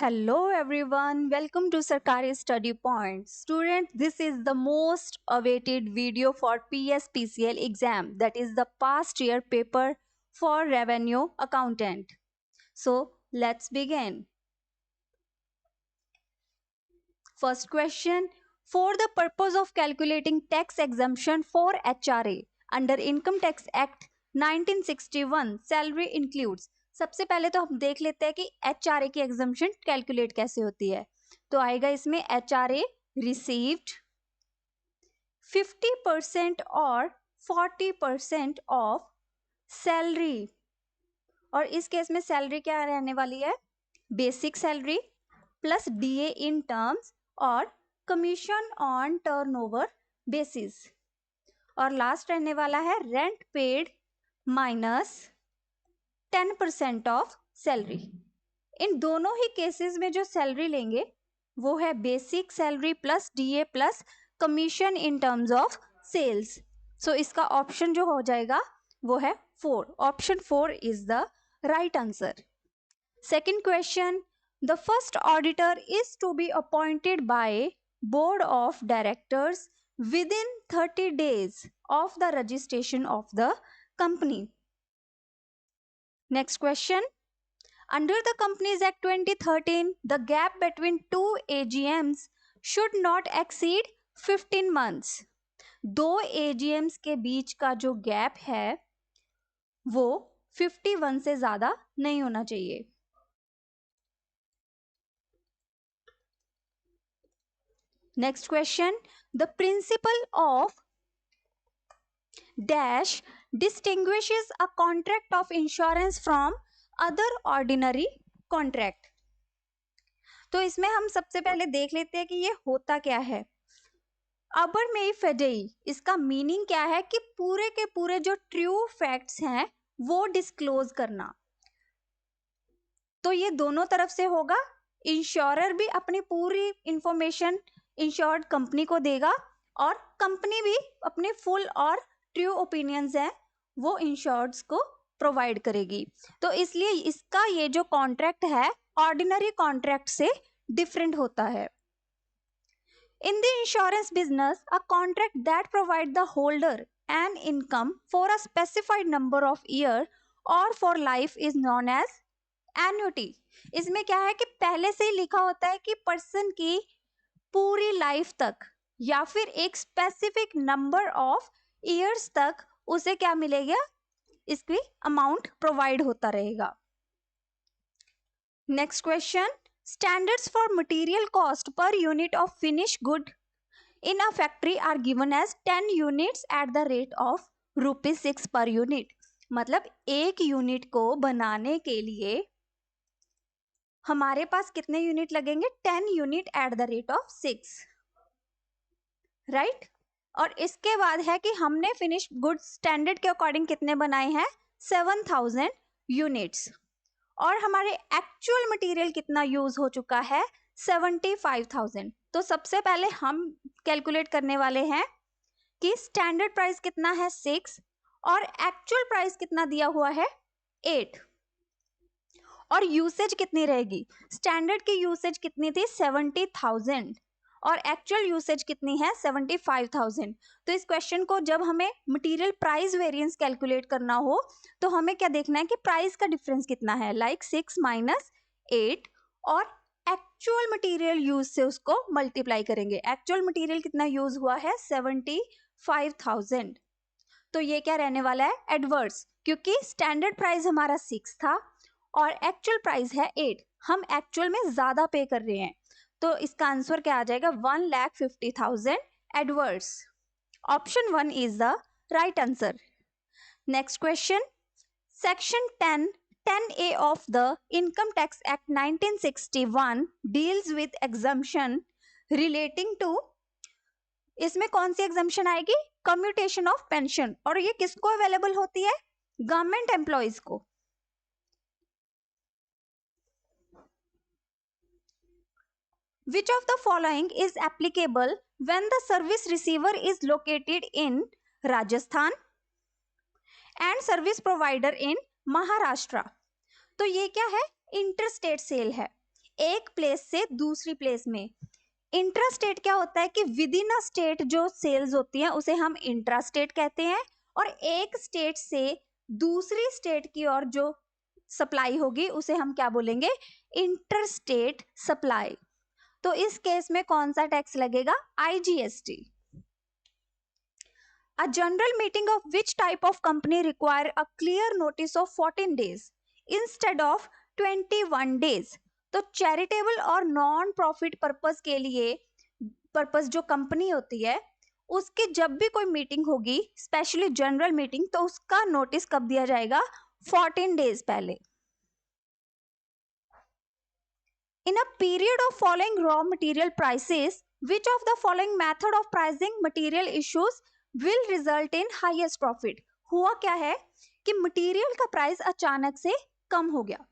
Hello everyone, welcome to Sarkari Study Point. Students, this is the most awaited video for PSPCL exam, that is the past year paper for revenue accountant. So, let's begin. First question, for the purpose of calculating tax exemption for HRA under Income Tax Act 1961, salary includes. सबसे पहले तो हम देख लेते हैं कि HRA की exemption calculate कैसे होती है. तो आएगा इसमें HRA रिसीव्ड 50% और 40% ऑफ सैलरी. और इस केस में सैलरी क्या रहने वाली है? Basic salary plus DA in terms और कमीशन ऑन टर्नओवर बेसिस. और लास्ट रहने वाला है rent paid minus 10% of salary. इन दोनों ही केसेस में जो सैलरी लेंगे वो है basic salary plus DA plus commission in terms of sales. So इसका ऑप्शन जो हो जाएगा वो है 4. Option 4 is the right answer. Second question, the first auditor is to be appointed by board of directors within 30 days of the registration of the company. Next question, under the Companies Act 2013, the gap between two AGMs should not exceed 15 months. दो AGMs के बीच का जो gap है वो 51 से ज्यादा नहीं होना चाहिए. Next question, the principle of dash distinguishes a contract of insurance from other ordinary contract. तो इसमें हम सबसे पहले देख लेते हैं कि ये होता क्या है. अबर मेई फेडेई, इसका मीनिंग क्या है कि पूरे के पूरे जो ट्रू फैक्ट्स हैं वो डिस्क्लोज करना. तो ये दोनों तरफ से होगा. इंश्योरर भी अपनी पूरी इंफॉर्मेशन इंश्योर्ड कंपनी को देगा और कंपनी भी अपने फुल और ट्रू ओपिनियंस हैं वो इंश्योर्ड्स को प्रोवाइड करेगी. तो इसलिए इसका ये जो कॉन्ट्रैक्ट है ऑर्डिनरी कॉन्ट्रैक्ट से डिफरेंट होता है. In the insurance business a contract that provide the holder an income for a specified number of year और for life is known as annuity. इसमें क्या है कि पहले से ही लिखा होता है कि पर्सन की पूरी लाइफ तक या फिर एक स्पेसिफिक नंबर ऑफ ईयर्स तक उसे क्या मिलेगा, इसकी अमाउंट प्रोवाइड होता रहेगा. Next question, standards for material cost per unit of finish good in a factory are given as 10 units at the rate of ₹6 per unit. मतलब एक यूनिट को बनाने के लिए हमारे पास कितने यूनिट लगेंगे? 10 unit eight the rate of 6, right. और इसके बाद है कि हमने फिनिश गुड्स स्टैंडर्ड के अकॉर्डिंग कितने बनाए हैं? 7000 यूनिट्स. और हमारे एक्चुअल मटेरियल कितना यूज हो चुका है? 75,000. तो सबसे पहले हम कैलकुलेट करने वाले हैं कि स्टैंडर्ड प्राइस कितना है 6 और एक्चुअल प्राइस कितना दिया हुआ है 8. और यूसेज कितनी रहेगी? स्टैंडर्ड की यूसेज कितनी थी? 70,000 और एक्चुअल यूसेज कितनी है? 75,000. तो इस क्वेश्चन को जब हमें मटेरियल प्राइस वेरिएंस कैलकुलेट करना हो तो हमें क्या देखना है कि प्राइस का डिफरेंस कितना है, लाइक 6 माइनस 8 और एक्चुअल मटेरियल यूज से उसको मल्टीप्लाई करेंगे. एक्चुअल मटेरियल कितना यूज हुआ है? 75,000. तो ये क्या रहने वाला है? एडवर्स, क्योंकि स्टैंडर्ड प्राइस हमारा 6 था और एक्चुअल प्राइस है 8. हम एक्चुअल में ज्यादा पे कर रहे हैं तो इसका आंसर क्या आ जाएगा? 1,50,000 adverse. Option 1 is the right answer. Next question, section 10A of the income tax act 1961 deals with exemption relating to. इसमें कौन सी एग्जम्पशन आएगी? Commutation of pension. और ये किसको अवेलेबल होती है? गवर्नमेंट एम्प्लॉइज को. Which of the following is applicable when the service receiver is located in Rajasthan and service provider in Maharashtra? तो ये क्या है? इंटरस्टेट सेल है. एक प्लेस से दूसरी प्लेस में। इंट्रा स्टेट क्या होता है कि विद इन अ स्टेट जो सेल्स होती है उसे हम इंट्रा स्टेट कहते हैं, और एक स्टेट से दूसरी स्टेट की ओर जो सप्लाई होगी उसे हम क्या बोलेंगे, इंटर स्टेट सप्लाई। तो इस केस में कौन सा टैक्स लगेगा, IGST। A general meeting of which type of company require a clear notice of 14 days instead of 21 days। तो चैरिटेबल और नॉन प्रॉफिट पर्पस के लिए पर्पस जो कंपनी होती है उसकी जब भी कोई मीटिंग होगी, स्पेशली जनरल मीटिंग, तो उसका नोटिस कब दिया जाएगा, 14 डेज पहले। In a period of falling raw material prices, which of the following method of pricing material issues will result in highest profit? हुआ क्या है कि मटेरियल का प्राइस अचानक से कम हो गया,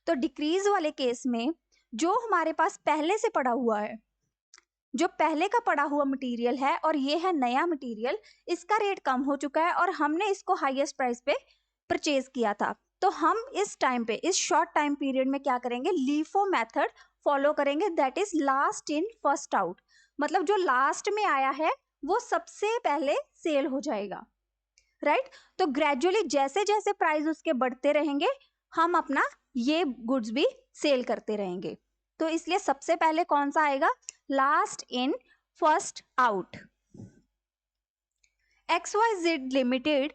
तो डिक्रीज वाले केस में जो हमारे पास पहले से पड़ा हुआ है, जो पहले का पड़ा हुआ मटेरियल है और ये है नया मटेरियल, इसका रेट कम हो चुका है और हमने इसको हाईएस्ट प्राइस पे परचेज किया था, तो हम इस टाइम पे, इस शॉर्ट टाइम पीरियड में क्या करेंगे, लीफो मेथड फॉलो करेंगे, that is last in first out. मतलब जो लास्ट में आया है वो सबसे पहले सेल हो जाएगा, राइट। तो ग्रेजुअली जैसे जैसे प्राइस उसके बढ़ते रहेंगे हम अपना ये गुड्स भी सेल करते रहेंगे। तो इसलिए सबसे पहले कौन सा आएगा, last in first out. XYZ Limited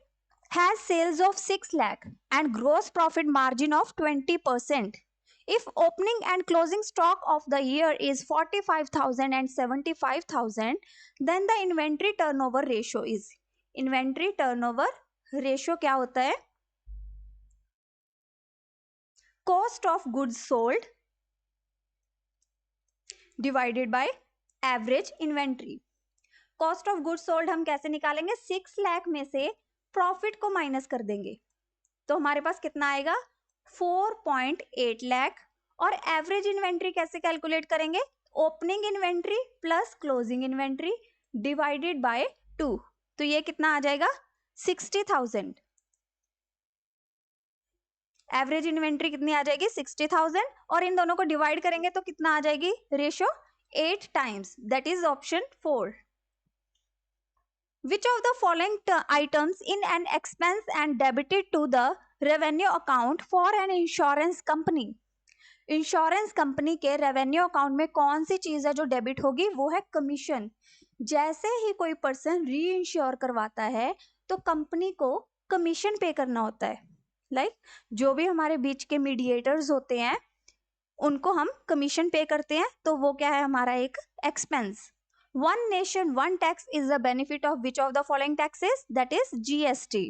has sales of 6 lakh and gross profit margin of 20%. If opening and closing stock of the year is 45,000 and 75,000, then the inventory turnover ratio is, inventory turnover ratio क्या होता है, cost of goods sold divided by average inventory। Cost of goods sold हम कैसे निकालेंगे, 6 लाख में से profit को minus कर देंगे तो हमारे पास कितना आएगा, 4.8 लाख। और एवरेज इन्वेंट्री कैसे कैलकुलेट करेंगे, opening inventory plus closing inventory divided by 2, तो ये कितना आ जाएगा, 60,000। एवरेज इन्वेंट्री कितनी आ जाएगी, 60,000, और इन दोनों को डिवाइड करेंगे तो कितना आ जाएगी, ratio 8 times, that is option 4। Which of the following items in an expense and debited to the revenue account for an insurance company? Insurance company के रेवेन्यू अकाउंट में कौन सी चीज है जो डेबिट होगी, वो है कमीशन। जैसे ही कोई पर्सन री इंश्योर करवाता है तो कंपनी को कमीशन पे करना होता है, लाइक जो भी हमारे बीच के मीडिएटर्स होते हैं उनको हम कमीशन पे करते हैं, तो वो क्या है, हमारा एक expense. One nation, one tax is the benefit of which of the following taxes? That is GST.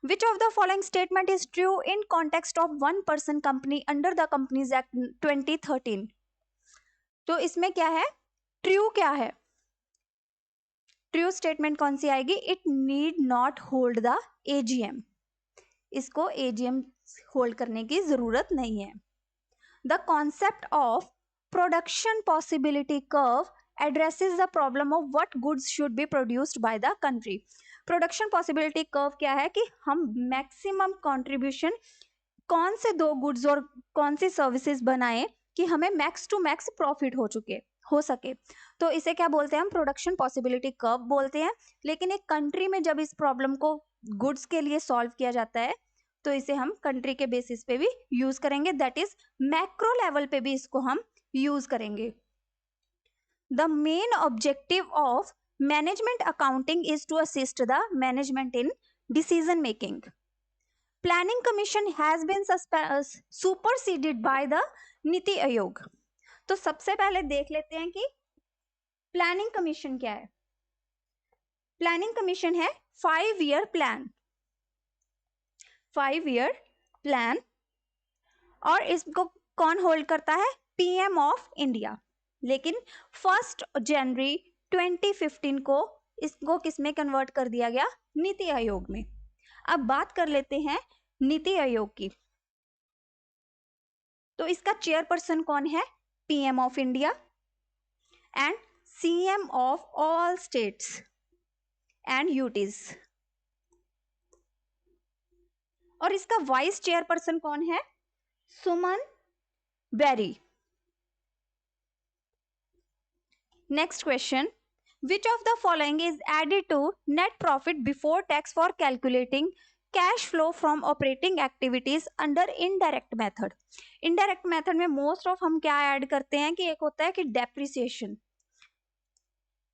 Which of the following statement is true in context of one person company under the Companies Act 2013? तो इसमें क्या है, true क्या है, true statement कौन सी आएगी, it need not hold the AGM, इसको AGM hold करने की जरूरत नहीं है। The concept of production possibility curve addresses the problem of what goods should be produced by the country। Production possibility curve क्या है कि हम मैक्सिमम कंट्रीब्यूशन कौन से दो गुड्स और कौन सी सर्विसेज बनाएं कि हमें मैक्स टू मैक्स प्रॉफिट हो सके, तो इसे क्या बोलते हैं हम, प्रोडक्शन पॉसिबिलिटी कर्व बोलते हैं। लेकिन एक कंट्री में जब इस प्रॉब्लम को गुड्स के लिए सॉल्व किया जाता है तो इसे हम कंट्री के बेसिस पे भी यूज करेंगे, दैट इज मैक्रो लेवल पे भी इसको हम यूज करेंगे। The main objective of management accounting is to assist the management in decision making. Planning Commission has been superseded by the NITI Aayog. तो सबसे पहले देख लेते हैं कि प्लानिंग कमीशन क्या है। प्लानिंग कमीशन है 5-year प्लान, 5-year प्लान, और इसको कौन होल्ड करता है, PM ऑफ इंडिया। लेकिन 1 जनवरी 2015 को इसको किसमें कन्वर्ट कर दिया गया, नीति आयोग में। अब बात कर लेते हैं नीति आयोग की, तो इसका चेयरपर्सन कौन है, PM of India and CM of all states and UTs. और इसका वाइस चेयरपर्सन कौन है, सुमन vary. Next question. Which of the following is added to net profit before tax for calculating cash flow from operating activities under indirect method? Indirect method में most of हम क्या add करते हैं कि एक होता है कि डेप्रिसिएशन.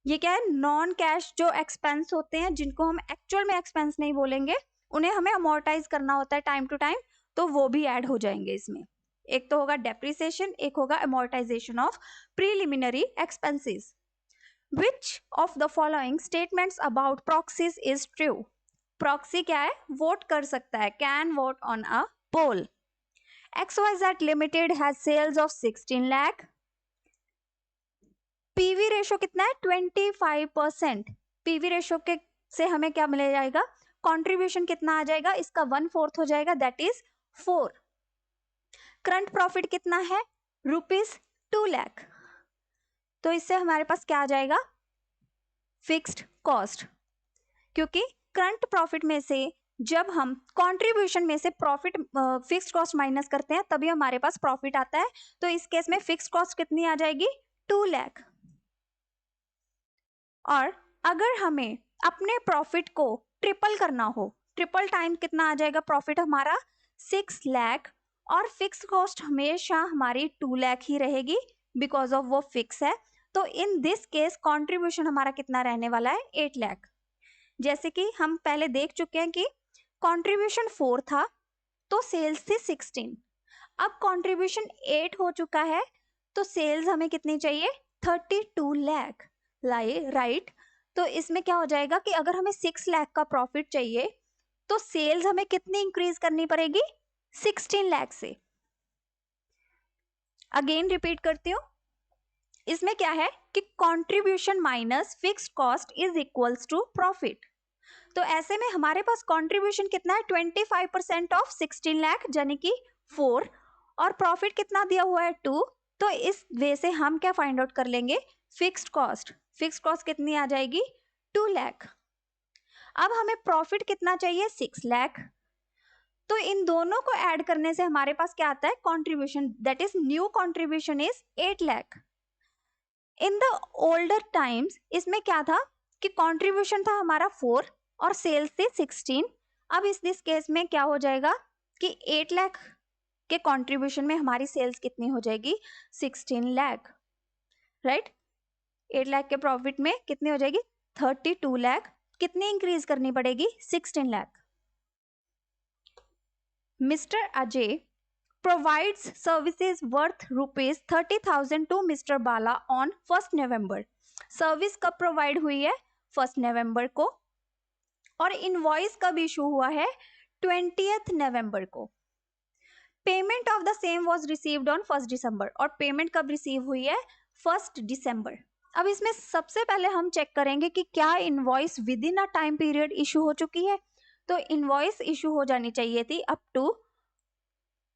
ये क्या है, नॉन कैश जो एक्सपेंस होते हैं जिनको हम एक्चुअल में एक्सपेंस नहीं बोलेंगे, उन्हें हमें अमोर्टाइज करना होता है टाइम टू टाइम, तो वो भी ऐड हो जाएंगे इसमें. एक तो होगा डेप्रिसिएशन, एक होगा amortisation of preliminary expenses. Which of the following statements about proxies is true? Proxy क्या है, वोट कर सकता है, can vote on a poll. XYZ Limited has sales of 16 lakh. PV ratio कितना है, 25%. PV रेशो के से हमें क्या मिल जाएगा, कंट्रीब्यूशन कितना आ जाएगा, इसका 1/4 हो जाएगा, दैट इज 4. करंट प्रॉफिट कितना है, ₹2 लाख. तो इससे हमारे पास क्या आ जाएगा, फिक्स्ड कॉस्ट. क्योंकि करंट प्रॉफिट में से जब हम कंट्रीब्यूशन में से प्रॉफिट फिक्स्ड कॉस्ट माइनस करते हैं तभी हमारे पास प्रॉफिट आता है. तो इस केस में फिक्स्ड कॉस्ट कितनी आ जाएगी, 2 लाख. और अगर हमें अपने प्रॉफिट को ट्रिपल करना हो, ट्रिपल टाइम कितना आ जाएगा प्रॉफिट हमारा, 6 लाख. और फिक्स कॉस्ट हमेशा हमारी 2 लाख ही रहेगी बिकॉज ऑफ वो फिक्स है. तो इन दिस केस कंट्रीब्यूशन हमारा कितना रहने वाला है, 8 लाख. जैसे कि हम पहले देख चुके हैं कि कंट्रीब्यूशन 4 था तो सेल्स थी 16. अब कंट्रीब्यूशन 8 हो चुका है तो सेल्स हमें कितनी चाहिए, 32 लाख. राइट. तो इसमें क्या हो जाएगा कि अगर हमें 6 लाख का प्रॉफिट चाहिए तो सेल्स हमें कितनी इंक्रीज करनी पड़ेगी, 16 लाख से. अगेन रिपीट करती हूँ, इसमें क्या है कि contribution minus fixed cost is equals to profit. तो ऐसे में हमारे पास कंट्रीब्यूशन कितना है, 25% ऑफ 16 लाख यानी कि 4. और प्रॉफिट कितना दिया हुआ है, 2. तो इस वे से हम क्या फाइंड आउट कर लेंगे, फिक्स्ड कॉस्ट. फिक्स्ड कॉस्ट कितनी आ जाएगी, 2 लाख. अब हमें प्रॉफिट कितना चाहिए, 6 लाख. तो इन दोनों को ऐड करने से हमारे पास क्या आता है, contribution, that is new contribution is 8 lakh. In the older times इसमें क्या था कि कंट्रीब्यूशन था हमारा 4 और सेल्स थी 16. अब दिस केस में क्या हो जाएगा कि 8 लाख के कंट्रीब्यूशन में हमारी सेल्स कितनी हो जाएगी, 16 लाख. राइट. 8 लाख के प्रॉफिट में कितनी हो जाएगी, 32 लाख. कितनी इंक्रीज करनी पड़ेगी, 16 lakh. Mister Ajay provides services worth ₹30,000 to Mr. Bala on 1st November. Service कब प्रोवाइड हुई है, 1st नवंबर को. और इनवॉइस कब इशू हुआ है, 20th नवंबर को. Payment of the same was received on 1st दिसंबर. और पेमेंट कब रिसीव हुई है, 1st दिसंबर. अब इसमें सबसे पहले हम चेक करेंगे कि क्या invoice with in a time period issue हो चुकी है. तो इनवॉइस इशू हो जानी चाहिए थी अप टू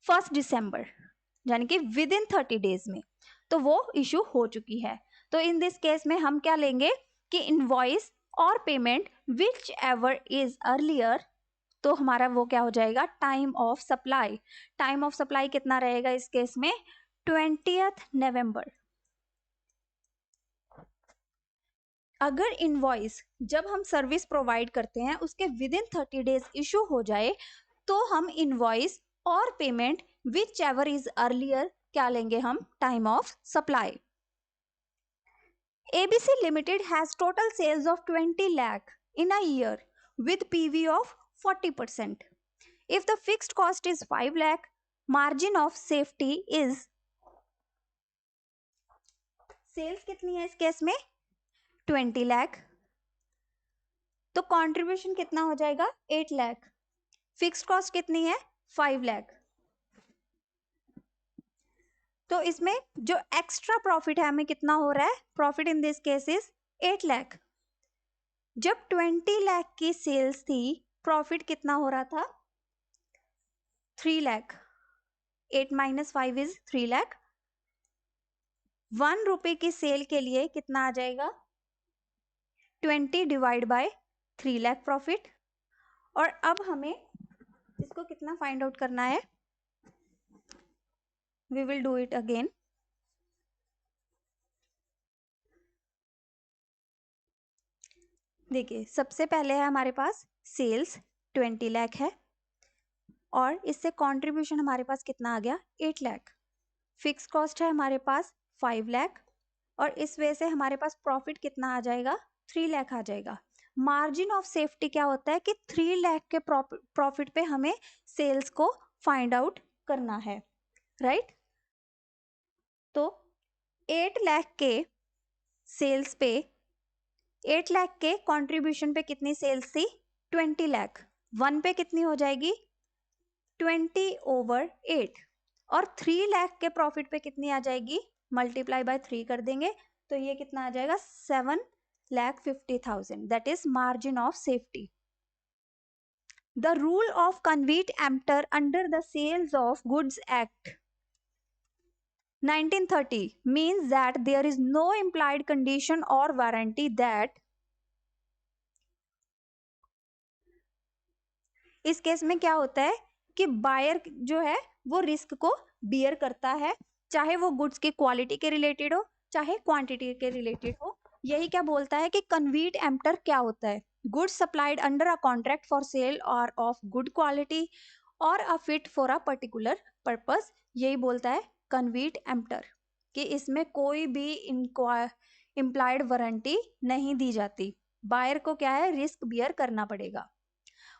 1st दिसंबर यानी कि विद इन 30 डेज में. तो वो इशू हो चुकी है. तो इन दिस केस में हम क्या लेंगे कि इनवॉइस और payment which ever is earlier. तो हमारा वो क्या हो जाएगा, time of supply. Time of supply कितना रहेगा इस केस में, 20th नवंबर. अगर इनवॉइस जब हम सर्विस प्रोवाइड करते हैं उसके विद इन 30 डेज इशू हो जाए तो हम इनवॉइस और payment which ever is earlier क्या लेंगे हम, time of supply. ABC Limited has total sales of 20 lakh in a year with PV of 40%. If the fixed cost is 5 lakh, margin of safety is, sales कितनी है इस case में, 20 लाख. तो contribution कितना हो जाएगा, 8 लाख. फिक्स्ड कॉस्ट कितनी है, 5 लाख. तो इसमें जो एक्स्ट्रा प्रॉफिट है हमें कितना हो रहा है, profit in this case is 8 lakh. जब 20 लाख की सेल्स थी प्रॉफिट कितना हो रहा था, 3 लाख. 8 - 5 इज 3 लाख. 1 रुपए की सेल के लिए कितना आ जाएगा, 20 डिवाइड बाय 3 लाख प्रॉफिट. और अब हमें इसको कितना फाइंड आउट करना है, we will do it again. देखिए सबसे पहले है हमारे पास सेल्स 20 लाख है और इससे कंट्रीब्यूशन हमारे पास कितना आ गया 8 लाख। फिक्स कॉस्ट है हमारे पास 5 लाख और इस वजह से हमारे पास प्रॉफिट कितना आ जाएगा 3 लाख आ जाएगा। मार्जिन ऑफ सेफ्टी क्या होता है कि 3 लाख के प्रॉफिट पे हमें सेल्स को फाइंड आउट करना है, राइट। तो 8 लाख के सेल्स पे 8 लाख के कंट्रीब्यूशन पे कितनी सेल्स थी 20 लाख, 1 पे कितनी हो जाएगी 20/8 और 3 लाख के प्रॉफिट पे कितनी आ जाएगी मल्टीप्लाई बाय 3 कर देंगे तो ये कितना आ जाएगा 7,50,000, that is margin of safety. The rule of caveat emptor under the sales of goods act 1930 means that there is no implied condition or warranty that इस केस में क्या होता है कि बायर जो है वो रिस्क को बियर करता है, चाहे वो गुड्स की क्वालिटी के रिलेटेड हो चाहे क्वांटिटी के रिलेटेड हो। यही क्या बोलता है कि कन्वीट एम्प्टर क्या होता है, goods supplied under a contract for sale और ऑफ गुड क्वालिटी और अ fit for a particular purpose. यही बोलता है कन्वीट एम्प्टर कि इसमें कोई भी इम्प्लाइड वारंटी नहीं दी जाती, बायर को क्या है रिस्क बियर करना पड़ेगा।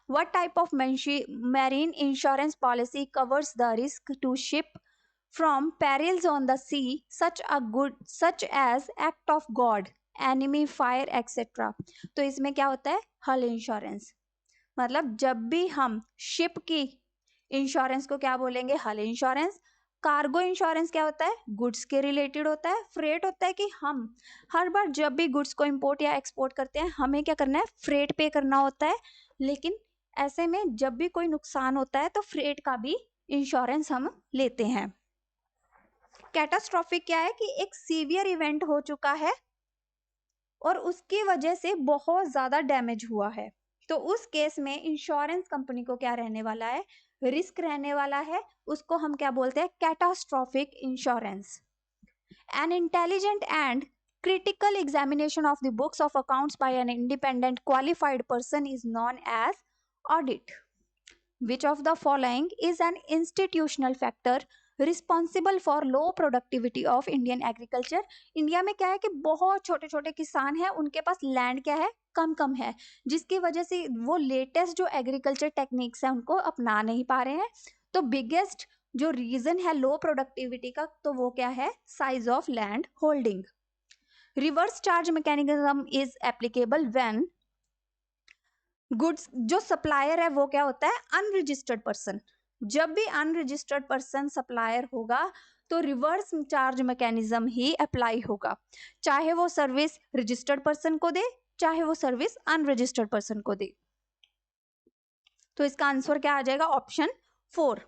What type of marine insurance policy covers the risk to ship from perils on the sea such as act of God, enemy, fire, etc. तो इसमें क्या होता है हल इंश्योरेंस, मतलब जब भी हम शिप की इंश्योरेंस को क्या बोलेंगे हल इंश्योरेंस। कार्गो इंश्योरेंस क्या होता है गुड्स के रिलेटेड होता है। फ्रेट होता है कि हम हर बार जब भी गुड्स को इंपोर्ट या एक्सपोर्ट करते हैं हमें क्या करना है फ्रेट पे करना होता है, लेकिन ऐसे में जब भी कोई नुकसान होता है तो फ्रेट का भी इंश्योरेंस हम लेते हैं। कैटास्ट्रॉफिक क्या है कि एक सीवियर इवेंट हो चुका है और उसकी वजह से बहुत ज्यादा डैमेज हुआ है, तो उस केस में इंश्योरेंस कंपनी को क्या रहने वाला है रिस्क रहने वाला है, उसको हम क्या बोलते हैं catastrophic insurance. An intelligent and critical examination of the books of accounts by an independent qualified person is known as audit. Which of the following is an institutional factor responsible for low productivity of Indian agriculture. India में क्या है कि बहुत छोटे छोटे किसान हैं, उनके पास लैंड क्या है कम कम है, जिसकी वजह से वो लेटेस्ट जो एग्रीकल्चर टेक्निक्स है उनको अपना नहीं पा रहे हैं। तो बिगेस्ट जो रीजन है लो प्रोडक्टिविटी का तो वो क्या है size of land holding. Reverse charge mechanism is applicable when goods जो सप्लायर है वो क्या होता है अनरजिस्टर्ड पर्सन। जब भी अनरजिस्टर्ड पर्सन सप्लायर होगा तो रिवर्स चार्ज मैकेनिज्म ही अप्लाई होगा, चाहे वो सर्विस रजिस्टर्ड पर्सन को दे चाहे वो सर्विस अनरजिस्टर्ड पर्सन को दे। तो इसका आंसर क्या आ जाएगा option 4।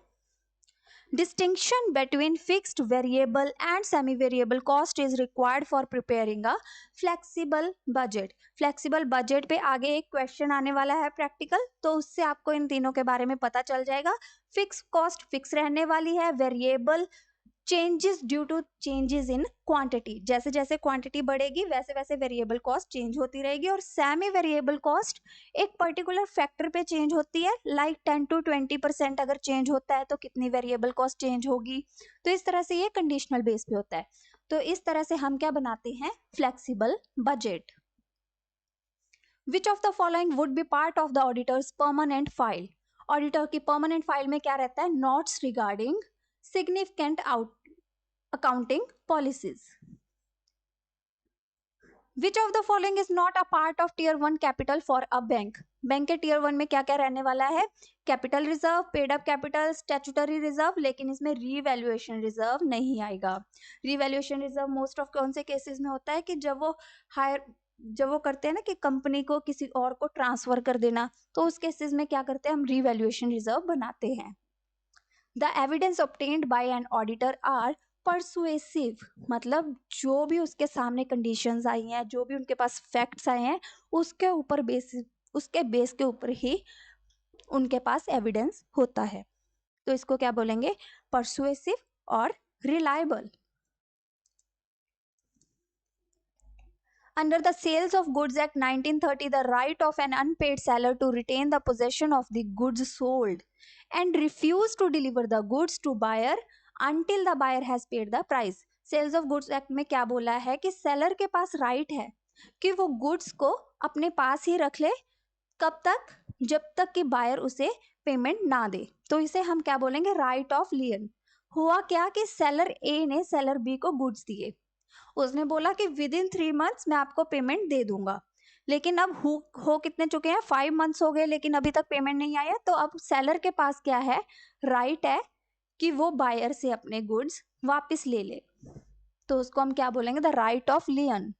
Distinction between fixed variable and semi variable cost is required for preparing a flexible budget. Flexible budget पे आगे एक क्वेश्चन आने वाला है प्रैक्टिकल, तो उससे आपको इन तीनों के बारे में पता चल जाएगा। फिक्स कॉस्ट फिक्स रहने वाली है, variable changes due to changes in quantity, जैसे जैसे क्वांटिटी बढ़ेगी वैसे वैसे वेरिएबल कॉस्ट चेंज होती रहेगी। और सेमी वेरिएबल कॉस्ट एक पर्टिकुलर फैक्टर पे चेंज होती है, लाइक 10 to 20% अगर चेंज होता है तो कितनी वेरिएबल कॉस्ट चेंज होगी। तो इस तरह से ये कंडीशनल बेस पे होता है। तो इस तरह से हम क्या बनाते हैं flexible budget. Which of the following would be part of the auditors permanent file. Auditor की परमानेंट फाइल में क्या रहता है notes regarding significant accounting policies. Which of the following is not a part of tier 1 capital for a bank? Bank के tier 1 में क्या क्या रहने वाला है capital reserve, paid up capital, statutory reserve, लेकिन इसमें रीवैल्यूएशन रिजर्व नहीं आएगा। रीवैल्यूएशन रिजर्व मोस्ट ऑफ कौन से केसेस में होता है कि जब वो करते हैं ना कि कंपनी को किसी और को ट्रांसफर कर देना, तो उस केसेस में क्या करते हैं हम रीवैल्यूएशन रिजर्व बनाते हैं। The evidence obtained by an auditor are persuasive, मतलब जो भी उसके सामने कंडीशंस आई हैं, जो भी उनके पास फैक्ट्स आए हैं, उसके बेस के ऊपर ही उनके पास एविडेंस होता है। तो इसको क्या बोलेंगे परसुएसिव और reliable. Under the Sales of Goods Act 1930, the right of an unpaid seller to retain the possession of the goods sold and refuse to deliver the goods to buyer until the buyer has paid the price. Sales of goods act में क्या बोला है कि seller के पास right है कि वो goods को अपने पास ही रख ले, कब तक, जब तक कि बायर उसे पेमेंट ना दे. तो इसे हम क्या बोलेंगे, राइट ऑफ लियन. हुआ क्या कि सेलर ए ने सेलर बी को गुड्स दिए, उसने बोला कि विद इन 3 मंथ्स मैं आपको पेमेंट दे दूंगा, लेकिन अब हो कितने चुके हैं, 5 मंथ्स हो गए, लेकिन अभी तक पेमेंट नहीं आया. तो अब सेलर के पास क्या है, राइट है कि वो बायर से अपने गुड्स वापस ले ले. तो उसको हम क्या बोलेंगे, the right of लियन.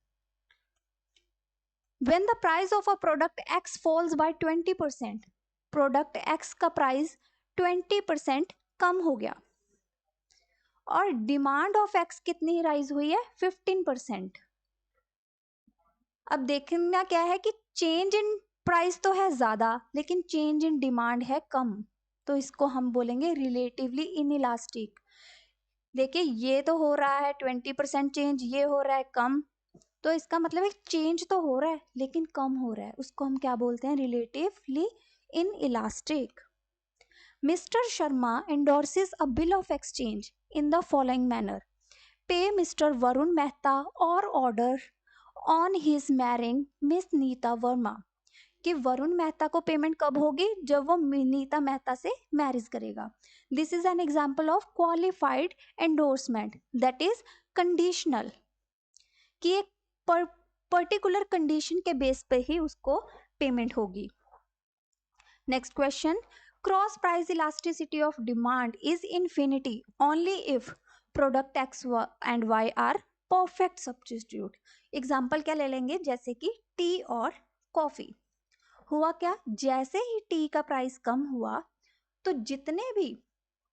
When the price of a product X falls by 20%, product X का प्राइस 20% कम हो गया और डिमांड ऑफ X कितनी राइज हुई है, 15%. अब देखना क्या है कि चेंज इन प्राइस तो है ज्यादा, लेकिन चेंज इन डिमांड है कम. तो इसको हम बोलेंगे रिलेटिवली इनइलास्टिक. देखिए ये तो हो रहा है 20% चेंज, ये हो रहा है कम, तो इसका मतलब एक चेंज तो हो रहा है लेकिन कम हो रहा है. उसको हम क्या बोलते हैं, relatively inelastic. Mister Sharma endorses a bill of exchange in the following manner: pay Mr. Varun Mehta or order on his marrying Miss Nita Verma. कि वरुण मेहता को पेमेंट कब होगी, जब वो नीता मेहता से मैरिज करेगा. This is an example of qualified endorsement that is conditional, कि एक पर्टिकुलर कंडीशन के बेस पे ही उसको पेमेंट होगी. Next question, cross price elasticity of demand is infinity only if product X and Y are perfect substitute. Example क्या ले लेंगे, जैसे कि टी और कॉफी. हुआ क्या, जैसे ही टी का प्राइस कम हुआ तो जितने भी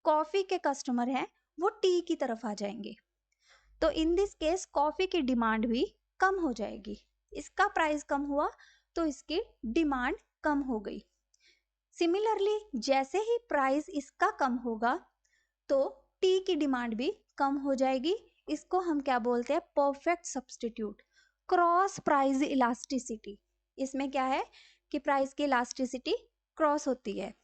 कॉफी के कस्टमर हैं वो टी की तरफ आ जाएंगे. तो इन दिस केस कॉफी की डिमांड भी कम हो जाएगी. इसका प्राइस कम हुआ तो इसकी डिमांड कम हो गई. सिमिलरली जैसे ही प्राइस इसका कम होगा तो टी की डिमांड भी कम हो जाएगी. इसको हम क्या बोलते हैं, perfect substitute. Cross price elasticity, इसमें क्या है कि प्राइस की इलास्टिसिटी क्रॉस होती है.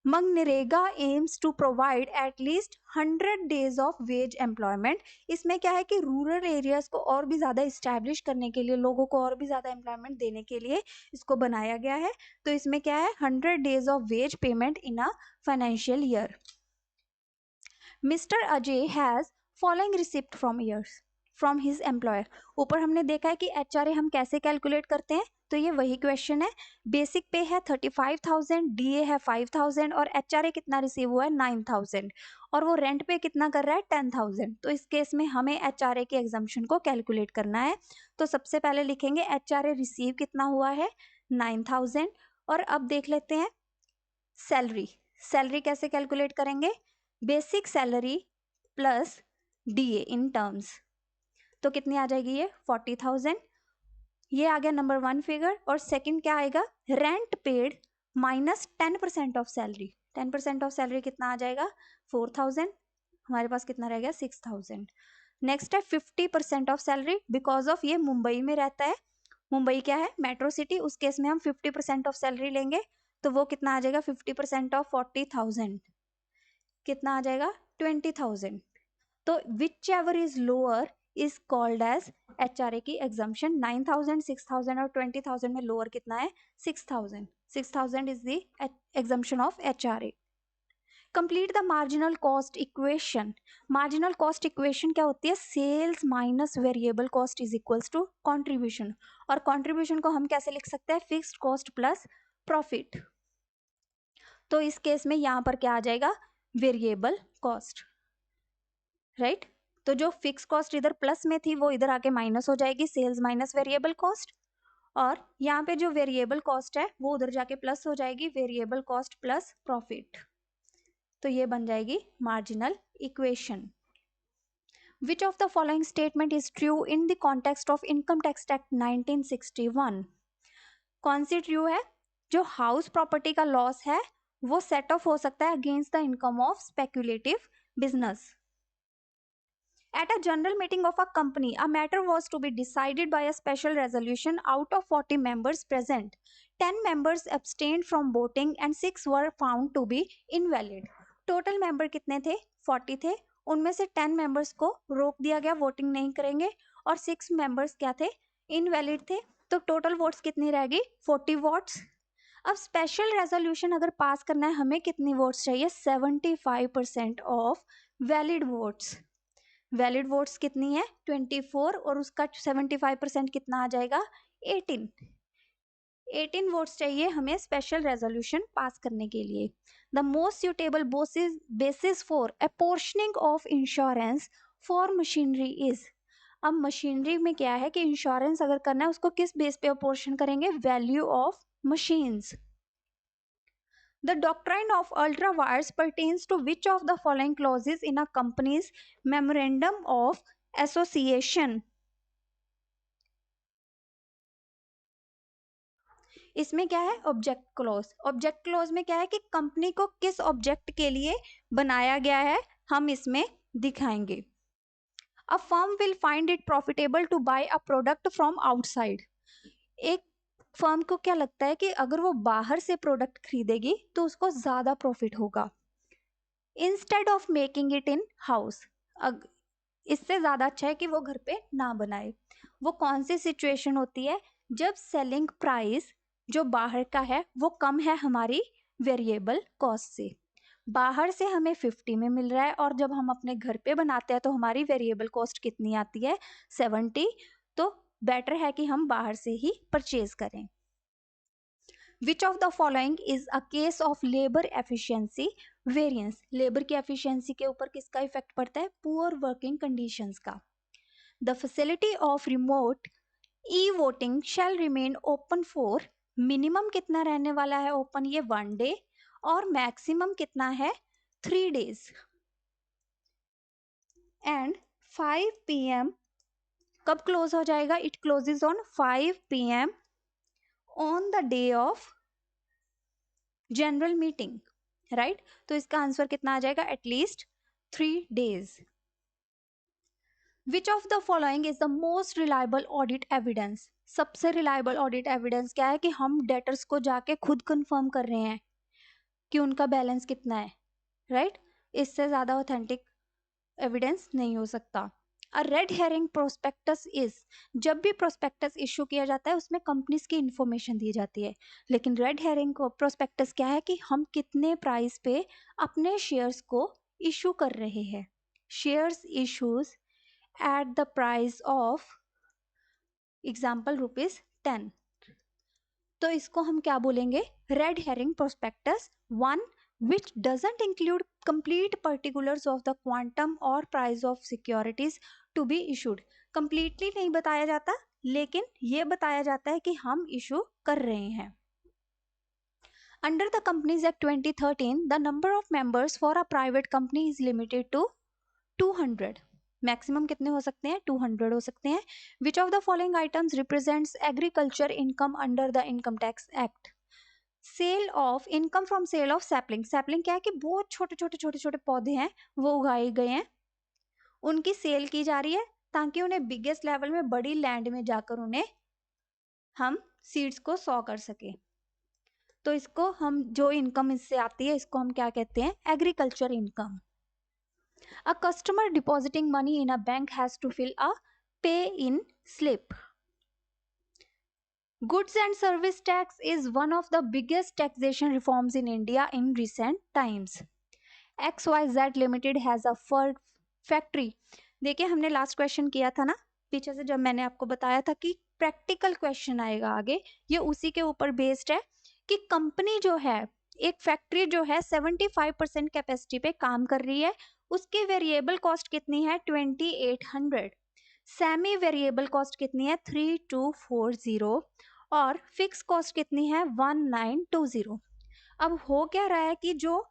MNREGA aims to provide at least 100 days of wage employment. इसमें क्या है कि रूरल एरियाज को और भी ज़्यादा इस्टेब्लिश करने के लिए, लोगों को और भी ज़्यादा एम्प्लॉयमेंट देने के लिए इसको बनाया गया है. तो इसमें क्या है, 100 days of veg payment in a financial year. Mister Ajay has following receipt from his employer. ऊपर हमने देखा है कि HRA हम कैसे कैलकुलेट करते हैं, तो ये वही क्वेश्चन है. बेसिक पे है 35,000, DA है 5,000 और HRA कितना रिसीव हुआ है 9,000, और वो रेंट पे कितना कर रहा है 10,000. तो इस केस में हमें HRA के एग्जम्पशन को कैलकुलेट करना है. तो सबसे पहले लिखेंगे HRA रिसीव कितना हुआ है 9,000. और अब देख लेते हैं सैलरी. सैलरी कैसे कैलकुलेट करेंगे, basic salary plus DA in terms. तो कितनी आ जाएगी ये 40,000. ये आ गया नंबर 1 फिगर. और सेकंड क्या आएगा, rent paid minus 10% of salary. 10% of salary कितना आ जाएगा 4,000. हमारे पास कितना रह गया 6,000. नेक्स्ट है 50% ऑफ सैलरी, बिकॉज ऑफ ये मुंबई में रहता है. मुंबई क्या है, मेट्रो सिटी. उस केस में हम 50% ऑफ सैलरी लेंगे. तो वो कितना आ जाएगा, 50% ऑफ 40,000 कितना आ जाएगा 20,000. तो whichever is lower is called as HRA की एग्जम्पशन. 9,000, 6,000 और 20,000 में लोअर कितना है 6,000. 6,000 is the exemption of HRA. Complete the marginal cost equation. Marginal cost equation क्या होती है, sales minus variable cost is equals to contribution. और contribution को हम कैसे लिख सकते हैं, फिक्स्ड कॉस्ट प्लस प्रॉफिट. तो इस केस में यहां पर क्या आ जाएगा, वेरिएबल कॉस्ट, राइट. तो जो फिक्स कॉस्ट इधर प्लस में थी वो इधर आके माइनस हो जाएगी, सेल्स माइनस वेरिएबल कॉस्ट. और यहाँ पे जो वेरिएबल कॉस्ट है वो उधर जाके प्लस हो जाएगी, वेरिएबल कॉस्ट प्लस प्रॉफिट. तो ये बन जाएगी marginal equation. Which of the following statement is true in the context of income tax act 1961. कौन सी ट्रू है, जो हाउस प्रॉपर्टी का लॉस है वो सेट ऑफ हो सकता है against the income of speculative business. At a general meeting of a company, a matter was to be decided by a special resolution. Out of 40 members present, 10 members abstained from voting and 6 were found to be invalid. Total member कितने थे? 40 थे. उनमें से 10 members को रोक दिया गया, voting नहीं करेंगे, और 6 members क्या थे? इनवैलिड थे. तो टोटल वोट्स कितनी रहेगी? 40 वोट्स. अब स्पेशल रेजोल्यूशन अगर पास करना है, हमें कितनी वोट्स चाहिए? 75% of valid votes. Valid votes कितनी है? 24, और उसका 75% कितना आ जाएगा? 18 वोट्स चाहिए हमें स्पेशल रेजोल्यूशन पास करने के लिए. The most suitable basis for apportioning of insurance for machinery is. अब मशीनरी में क्या है कि इंश्योरेंस अगर करना है उसको किस बेस पे अपोर्शन करेंगे? Value of machines. The doctrine of ultra vires pertains to which of the following clauses in a company's memorandum of association? इसमें क्या है? Object clause. ऑब्जेक्ट क्लॉज में क्या है कि कंपनी को किस ऑब्जेक्ट के लिए बनाया गया है, हम इसमें दिखाएंगे. A firm will find it profitable to buy a product from outside. एक फर्म को क्या लगता है कि अगर वो बाहर से प्रोडक्ट खरीदेगी तो उसको ज्यादा प्रॉफिट होगा, instead of making it in house. इससे ज्यादा अच्छा है कि वो घर पे ना बनाए. वो कौन सी सिचुएशन होती है? जब सेलिंग प्राइस जो बाहर का है वो कम है हमारी वेरिएबल कॉस्ट से. बाहर से हमें 50 में मिल रहा है, और जब हम अपने घर पे बनाते हैं तो हमारी वेरिएबल कॉस्ट कितनी आती है? 70. तो बेटर है कि हम बाहर से ही परचेज करें. Which of the following is a case of labor efficiency variance? Labour की एफिशिएंसी के ऊपर किसका इफेक्ट पड़ता है? पुअर वर्किंग कंडीशंस का. The facility of remote e-voting shall remain open for. Minimum कितना रहने वाला है ओपन? ये 1 डे, और मैक्सिमम कितना है? 3 days. एंड 5 PM कब क्लोज हो जाएगा? It closes on 5 PM on the day of general meeting, right? तो इसका आंसर कितना आ जाएगा? At least 3 days. Which of the following is the most reliable audit evidence? सबसे रिलायबल ऑडिट एविडेंस क्या है कि हम डेटर्स को जाके खुद कंफर्म कर रहे हैं कि उनका बैलेंस कितना है, राइट? इससे ज्यादा ऑथेंटिक एविडेंस नहीं हो सकता. अ रेड हेरिंग प्रोस्पेक्टस इज. जब भी प्रोस्पेक्टस इशू किया जाता है उसमें कंपनीज की इंफॉर्मेशन दी जाती है, लेकिन रेड हेरिंग प्रोस्पेक्टस क्या है कि हम कितने प्राइस पे अपने शेयर्स को इशू कर रहे हैं. Shares issues at the price of example ₹10. तो इसको हम क्या बोलेंगे? Red herring prospectus. 1 which doesn't include complete particulars of the quantum or price of securities to be issued. completely नहीं बताया जाता, लेकिन ये बताया जाता है कि हम इशू कर रहे हैं. Under the Companies Act 2013, the number of members for a private company is limited to 200. Maximum कितने हो सकते हैं? 200 हो सकते हैं. Which of the following items represents agriculture income under the Income Tax Act? Sale of income from sale of sapling. Sapling क्या है कि बहुत छोटे छोटे छोटे छोटे पौधे हैं, वो उगाए गए हैं, उनकी सेल की जा रही है ताकि उन्हें बिगेस्ट लेवल में बड़ी लैंड में जाकर उन्हें हम सीड्स को सॉ कर सके. तो इसको हम जो इनकम इससे आती है इसको हम क्या कहते हैं? Agriculture income. A customer depositing money in a bank has to fill a pay in slip. Goods and service tax is one of the biggest taxation reforms in India in recent times. XYZ Limited has a factory. देखिए हमने last question किया था ना पीछे से, जब मैंने आपको बताया था कि प्रैक्टिकल क्वेश्चन आएगा आगे, ये उसी के ऊपर बेस्ड है कि कंपनी जो है, एक फैक्ट्री जो है 75% कैपेसिटी पे काम कर रही है, उसकी वेरिएबल कॉस्ट कितनी है? 2800. सेमी वेरिएबल कॉस्ट कितनी है? 3240. और फिक्स कॉस्ट कितनी है? 1920. अब हो क्या रहा है कि जो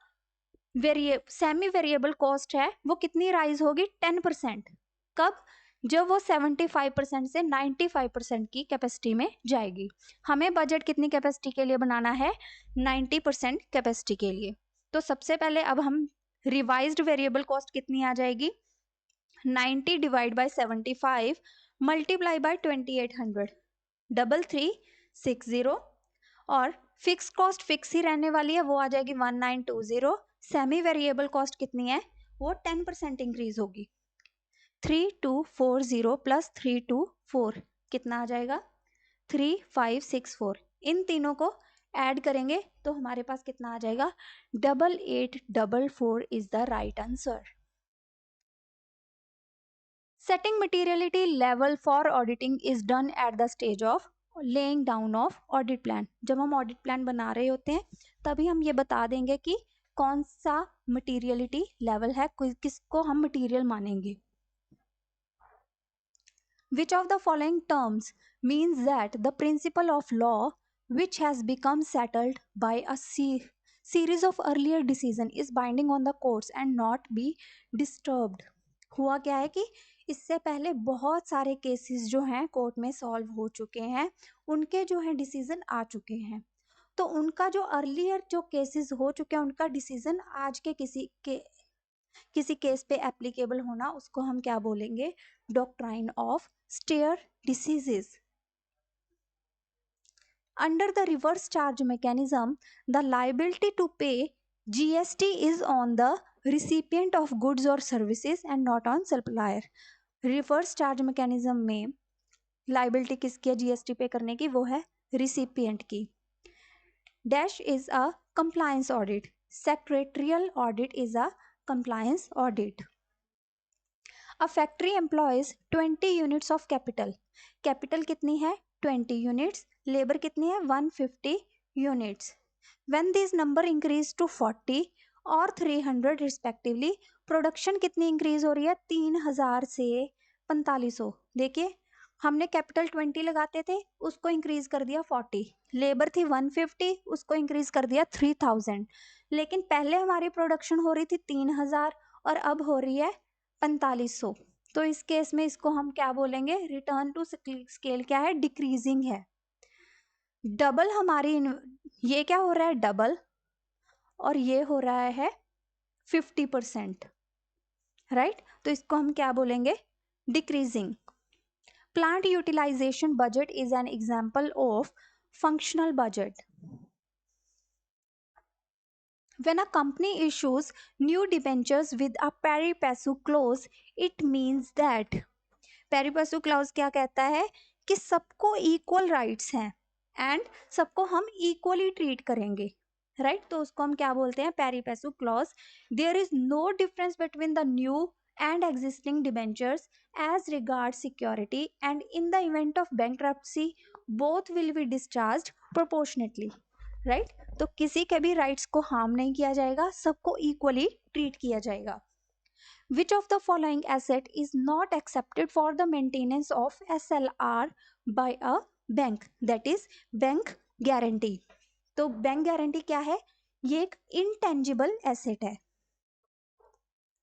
सेमी वेरिएबल कॉस्ट है वो कितनी राइज होगी? 10%. कब? जब वो 75% से 95% की कैपेसिटी में जाएगी। हमें बजट कितनी कैपेसिटी के लिए बनाना है? 90% कैपेसिटी के लिए। तो सबसे पहले अब हम रिवाइज्ड वेरिएबल कॉस्ट कितनी आ जाएगी? 90 डिवाइड बाय 75 मल्टीप्लाई बाय 2800, 3360, और फिक्स कॉस्ट फिक्स ही रहने वाली है, वो आ जाएगी 1920। सेमी वेरिएबल कॉस्ट कितनी है? वो 10% इंक्रीज होगी। 3240 प्लस 324 कितना आ जाएगा? 3564। इन तीनों को ऐड करेंगे तो हमारे पास कितना आ जाएगा? 8844 is the right answer. Setting materiality level for auditing is done at the stage of laying down of audit plan. जब हम audit plan बना रहे होते हैं तभी हम ये बता देंगे कि कौन सा materiality level है, किसको हम material मानेंगे. Which of the following terms means that the principle of law which has become settled by a series of earlier decision is binding on the courts and not be disturbed? हुआ क्या है कि इससे पहले बहुत सारे cases जो हैं कोर्ट में सॉल्व हो चुके हैं, उनके जो है डिसीजन आ चुके हैं, तो उनका जो अर्लियर जो केसेस हो चुके हैं उनका डिसीजन आज के किसी केस पे एप्लीकेबल होना, उसको हम क्या बोलेंगे? Doctrine of stare decisis. Under the reverse charge mechanism, the liability to pay GST is on the recipient of goods or services and not on supplier. Reverse charge mechanism में liability किसकी है GST पे करने की? वो है recipient की. Dash is a compliance audit. Secretarial audit is a compliance audit. A factory employs 20 units of capital. Capital कितनी है? 20 यूनिट्स. लेबर कितनी है? 150 units. When this number increase to 40 और 300 रिस्पेक्टिवली, प्रोडक्शन कितनी इंक्रीज हो रही है? 3000 से 4500. देखिए हमने कैपिटल 20 लगाते थे, उसको इंक्रीज कर दिया 40. लेबर थी 150, उसको इंक्रीज कर दिया 3000. लेकिन पहले हमारी प्रोडक्शन हो रही थी 3000 और अब हो रही है 4500. तो इस केस में इसको हम क्या बोलेंगे? रिटर्न टू स्केल क्या है? डिक्रीजिंग है. डबल हमारी ये क्या हो रहा है? डबल. और ये हो रहा है 50%, राइट? तो इसको हम क्या बोलेंगे? Decreasing. Plant utilisation budget is an example of functional budget. When a company issues new debentures with a pari passu clause, it means that pari passu clause क्या कहता है? कि सबको इक्वल राइट्स हैं एंड सबको हम इक्वली ट्रीट करेंगे, right? तो उसको हम क्या बोलते हैं? Pari passu clause. There is no difference between the new and existing debentures as regards security, and in the event of bankruptcy both will be discharged proportionately, right? तो किसी के भी राइट्स को हार्म नहीं किया जाएगा, सबको इक्वली ट्रीट किया जाएगा. Which of the following asset is not accepted for the maintenance of SLR by a bank? That is bank guarantee. तो बैंक गारंटी क्या है? ये एक इंटेंजिबल एसेट है,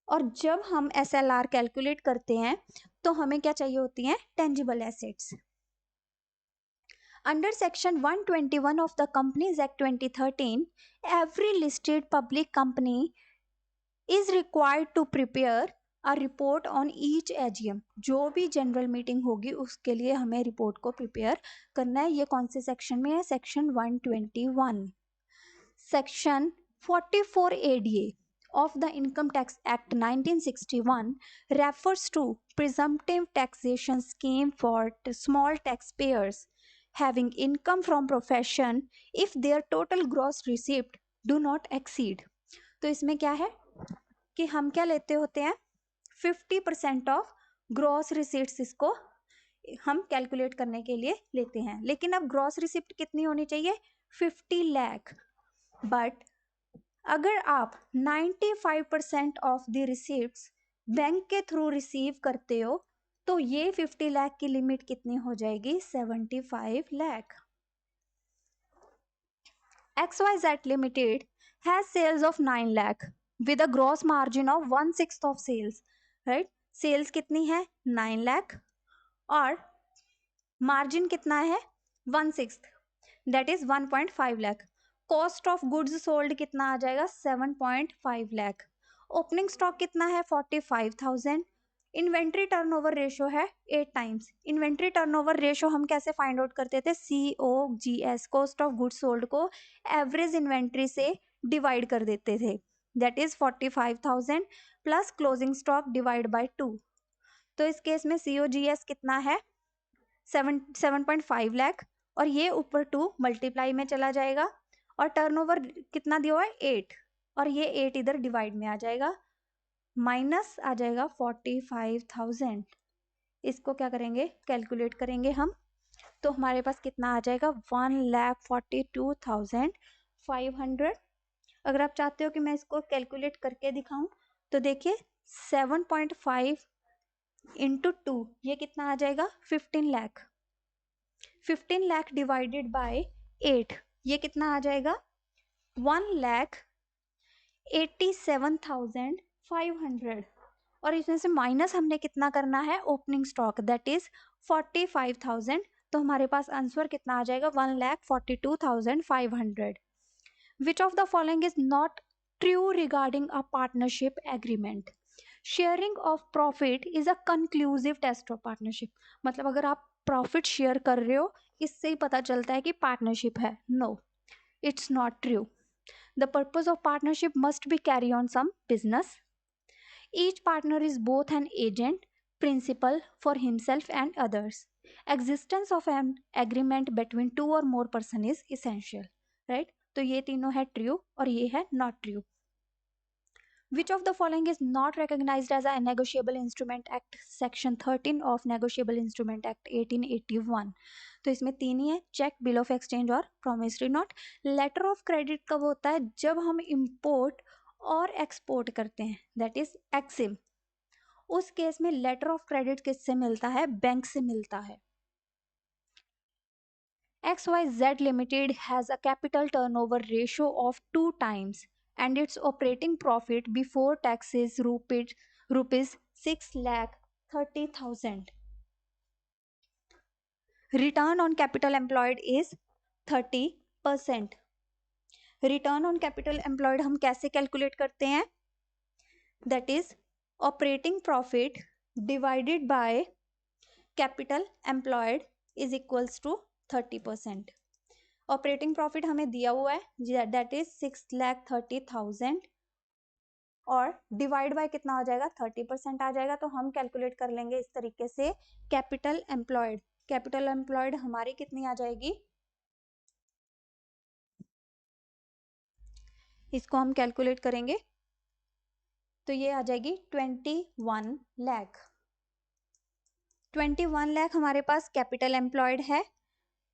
और जब हम SLR कैलकुलेट करते हैं तो हमें क्या चाहिए होती हैं? Tangible assets. Under Section 121 of the Companies Act 2013, every listed public company is required to prepare a report on each AGM. जो भी जनरल मीटिंग होगी उसके लिए हमें रिपोर्ट को प्रिपेयर करना है. ये कौन से सेक्शन में है? Section 121. Section 44 ADA of the Income Tax Act 1961 refers to presumptive taxation scheme for small taxpayers having income from profession if their total gross receipt do not exceed. तो इसमें क्या है कि हम क्या लेते होते हैं? 50% ऑफ ग्रॉस रिसीट्स इसको हम कैलकुलेट करने के लिए लेते हैं. लेकिन अब ग्रॉस रिसिप्ट कितनी होनी चाहिए? 50 लाख. बट अगर आप 95% ऑफ द रिसीप्ट्स बैंक के थ्रू रिसीव करते हो तो ये 50 लाख की लिमिट कितनी हो जाएगी? 75 lakh. XYZ Limited has sales of 9 lakh with a gross margin of 1/6 of sales, right? Sales कितनी है 9 लाख और मार्जिन कितना है 1/6 that is 1.5 lakh. Cost of goods sold कितना आ जाएगा 7.5 लाख। ओपनिंग स्टॉक कितना है 45,000। इन्वेंट्री टर्नओवर रेशो है 8 टाइम्स। इन्वेंट्री टर्नओवर रेशो हम कैसे फाइंड आउट करते थे COGS cost of goods sold को एवरेज इन्वेंट्री से डिवाइड कर देते थे that is 45,000 plus closing stock divide by 2। तो इस केस में COGS कितना है 7.5 लाख और ये ऊपर 2 मल्टीप्लाई में चला जाएगा और टर्नओवर कितना दिया हुआ है 8 और ये 8 इधर डिवाइड में आ जाएगा माइनस आ जाएगा 45,000। इसको क्या करेंगे कैलकुलेट करेंगे हम तो हमारे पास कितना आ जाएगा 1,42,500। अगर आप चाहते हो कि मैं इसको कैलकुलेट करके दिखाऊं तो देखिए 7.5 इंटू 2 ये कितना आ जाएगा 15 लाख। 15 लाख डिवाइडेड बाय 8 ये कितना आ जाएगा 1,87,500 और इसमें से माइनस हमने कितना करना है ओपनिंग स्टॉक दैट इज 45,000। तो हमारे पास आंसर कितना आ जाएगा 1,42,500। Which of the following is not true regarding a partnership agreement. Sharing of profit is a conclusive test of partnership. मतलब अगर आप प्रॉफिट शेयर कर रहे हो इससे ही पता चलता है कि पार्टनरशिप है। No it's not true. The purpose of partnership must be carry on some business. Each partner is both an agent principal for himself and others. Existence of an agreement between 2 और more person is essential. Right तो ये तीनों है true और ये है not true. Which of the following is not recognized as a negotiable instrument act section 13 of negotiable instrument act 1881। तो इसमें तीन ही है चेक बिल ऑफ एक्सचेंज और promissory note. Letter of credit कब होता है जब हम इंपोर्ट और एक्सपोर्ट करते हैं दैट इज एक्सिम। उस केस में लेटर ऑफ क्रेडिट किससे मिलता है बैंक से मिलता है। XYZ Limited has a capital turnover ratio of 2 times and its operating profit before tax is rupees 6,30,000. Return on capital employed is 30%. Return on capital employed हम कैसे calculate करते हैं that is operating profit divided by capital employed is equals to 30%। Operating profit हमें दिया हुआ है that is 6,30,000 और divide by कितना हो जाएगा 30% आ जाएगा। तो हम कैलकुलेट कर लेंगे इस तरीके से कैपिटल एम्प्लॉयड। कैपिटल एम्प्लॉयड हमारी कितनी आ जाएगी इसको हम कैलकुलेट करेंगे तो ये आ जाएगी 21 लाख। 21 लाख हमारे पास कैपिटल एम्प्लॉयड है।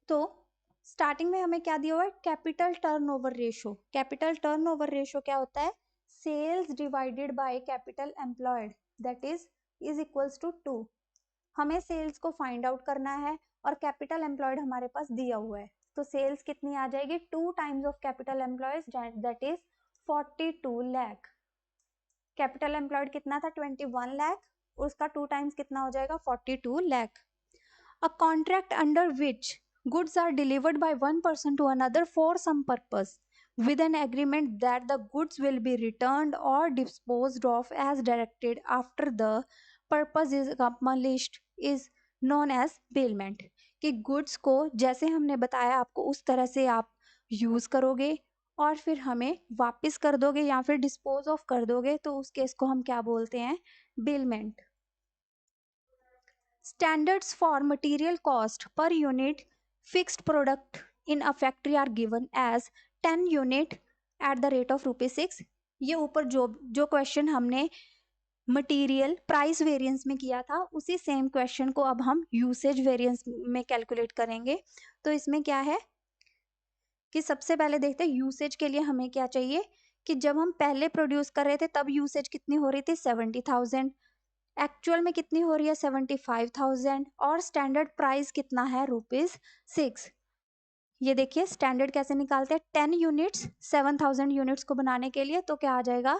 तो स्टार्टिंग में हमें क्या दिया हुआ है capital turnover ratio. Capital turnover ratio क्या होता है sales divided by capital employed that is equals to 2। हमें सेल्स को फाइंड आउट करना है और कैपिटल एम्प्लॉयड हमारे पास दिया हुआ है तो सेल्स कितनी आ जाएगी 2 times of capital employees that is 42 lakh. Capital employed कितना था 21 लाख उसका 2 टाइम्स कितना हो जाएगा 42 lakh. A contract under which goods are delivered by one person to another for some purpose with an agreement that the goods will be returned or disposed of as directed after the purpose is accomplished is known as bailment। कि goods को जैसे हमने बताया आपको उस तरह से आप यूज करोगे और फिर हमें वापस कर दोगे या फिर डिस्पोज ऑफ कर दोगे तो उस केस को हम क्या बोलते हैं bailment. Standards for material cost per unit fixed product in a factory are given as 10 unit at the rate of ₹6। ये ऊपर जो क्वेश्चन हमने मटेरियल प्राइस वेरिएंस में किया था उसी सेम क्वेश्चन को अब हम यूसेज वेरिएंस में कैलकुलेट करेंगे। तो इसमें क्या है कि सबसे पहले देखते हैं यूसेज के लिए हमें क्या चाहिए कि जब हम पहले प्रोड्यूस कर रहे थे तब यूसेज कितनी हो रही थी 70,000। एक्चुअल में कितनी हो रही है 75,000 और स्टैंडर्ड प्राइस कितना है ₹6। ये देखिए स्टैंडर्ड कैसे निकालते हैं 10 यूनिट्स 7,000 यूनिट्स को बनाने के लिए तो क्या आ जाएगा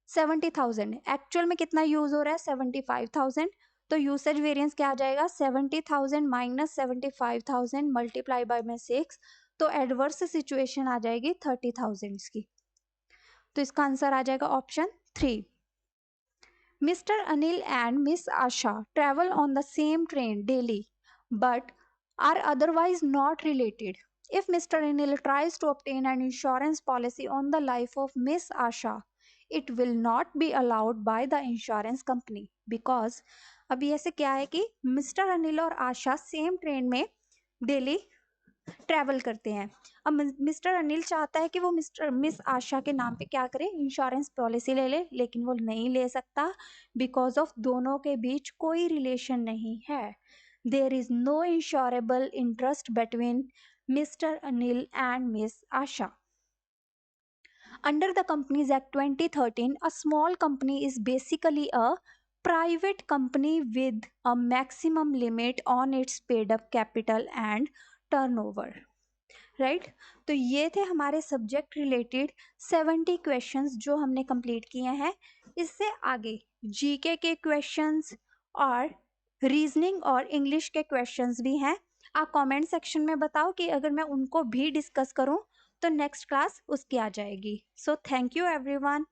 70,000, एक्चुअल में कितना यूज हो रहा है 75,000, तो यूसेज वेरिएंस क्या आ जाएगा 70,000 माइनस 75,000 मल्टीप्लाई बाय में 6, तो एडवर्स सिचुएशन आ जाएगी 30,000 की। तो इसका आंसर आ जाएगा option 3। Mr. Anil and Miss Asha travel on the same train daily but are otherwise not related. If Mr. Anil tries to obtain an insurance policy on the life of Miss Asha, it will not be allowed by the insurance company because अभी ऐसे क्या है कि mister Anil और आशा same train में daily travel करते हैं। अब मिस्टर अनिल चाहता है कि वो मिस आशा के नाम पे क्या करे, इंश्योरेंस पॉलिसी ले ले, लेकिन वो नहीं ले सकता बिकॉज ऑफ दोनों के बीच कोई रिलेशन नहीं है। There is no insurable interest between mister Anil and miss Asha. Under the Companies Act 2013, a small company is basically a private company with a maximum limit on its paid up capital and turnover. Right तो ये थे हमारे subject related 70 questions जो हमने complete किए हैं। इससे आगे जीके के क्वेश्चंस और रीजनिंग और इंग्लिश के क्वेश्चंस भी हैं। आप कमेंट सेक्शन में बताओ कि अगर मैं उनको भी डिस्कस करूं तो नेक्स्ट क्लास उसकी आ जाएगी। So thank you everyone.